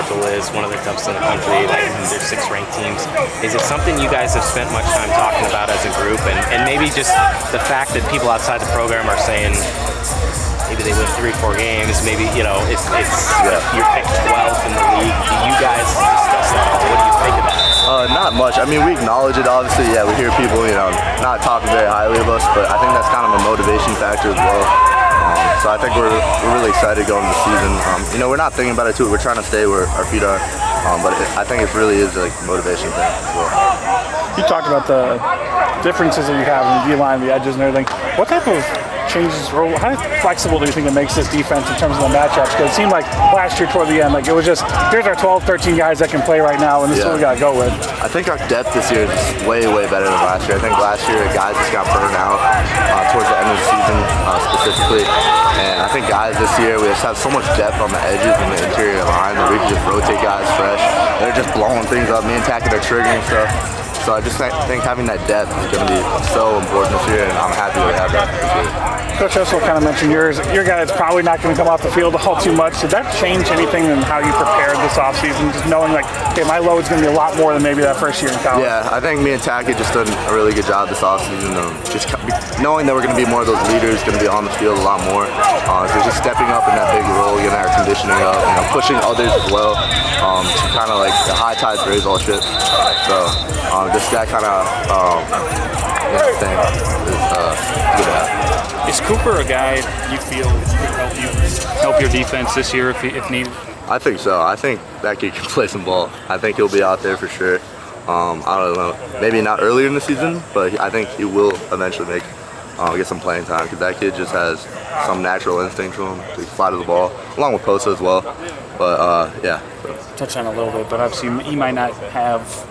local is one of the toughest in the country. Like there's 6 ranked teams. Is it something you guys have spent much time talking about as a group, and maybe just the fact that people outside the program are saying maybe they win 3-4 games, maybe it's you're picked 12th in the league. Do you guys discuss that at all? What do you think of that? Not much. I mean, we acknowledge it, obviously. Yeah, we hear people, not talking very highly of us, but I think that's kind of a motivation factor as well. So I think we're really excited going into the season. We're not thinking about it too. We're trying to stay where our feet are, but I think it really is like a motivation thing as well. You talked about the differences that you have in the D-line, the edges and everything. What type of changes, or how flexible do you think it makes this defense in terms of the matchups? Because it seemed like last year toward the end, like it was just, here's our 12, 13 guys that can play right now, and this is what we got to go with. I think our depth this year is way, way better than last year. I think last year guys just got burned out towards the end of the season specifically. And I think guys this year, we just have so much depth on the edges and the interior line that we can just rotate guys fresh. They're just blowing things up. Me and Tackett are triggering stuff. So I just think having that depth is going to be so important this year, and I'm happy we have that this year. Coach Russell kind of mentioned your guy that's probably not going to come off the field all too much. Did that change anything in how you prepared this offseason? Just knowing like, okay, my load's going to be a lot more than maybe that first year in college. Yeah, I think me and Tackett just done a really good job this offseason. Just knowing that we're going to be more of those leaders, going to be on the field a lot more. So just stepping up in that big role, getting our conditioning up, pushing others as well. To kind of like the high tides raise all ships. So just that kind of thing is good to have. Is Cooper a guy you feel could help your defense this year if needed? I think so. I think that kid can play some ball. I think he'll be out there for sure. I don't know, maybe not earlier in the season, but I think he will eventually get some playing time because that kid just has some natural instinct to him to fly to the ball, along with Posa as well. But yeah. Touch on a little bit, but obviously he might not have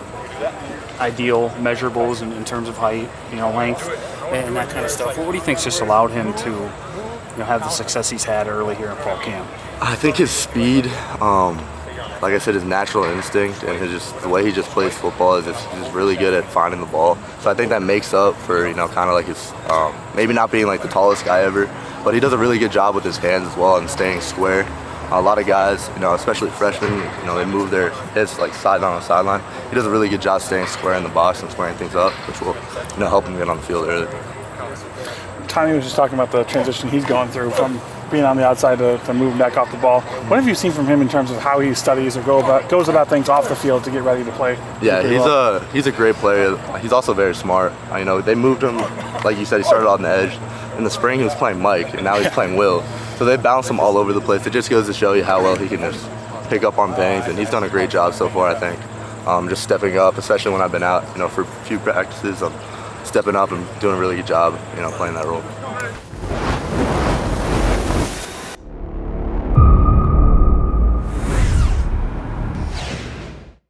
ideal measurables in terms of height, length, and that kind of stuff. What do you think's just allowed him to, have the success he's had early here in fall camp? I think his speed, like I said, his natural instinct and the way he just plays football is just really good at finding the ball. So I think that makes up for kind of like his maybe not being like the tallest guy ever, but he does a really good job with his hands as well and staying square. A lot of guys, especially freshmen, they move their heads like sideline on sideline. He does a really good job staying square in the box and squaring things up, which will help him get on the field early. Tommy was just talking about the transition he's going through from being on the outside to move back off the ball. What have you seen from him in terms of how he studies or goes about things off the field to get ready to play? Yeah, he's a great player. He's also very smart. They moved him, like you said, he started on the edge. In the spring, he was playing Mike, and now he's playing Will. So they bounce him all over the place. It just goes to show you how well he can just pick up on things, and he's done a great job so far, I think. Just stepping up, especially when I've been out, for a few practices, stepping up and doing a really good job, playing that role.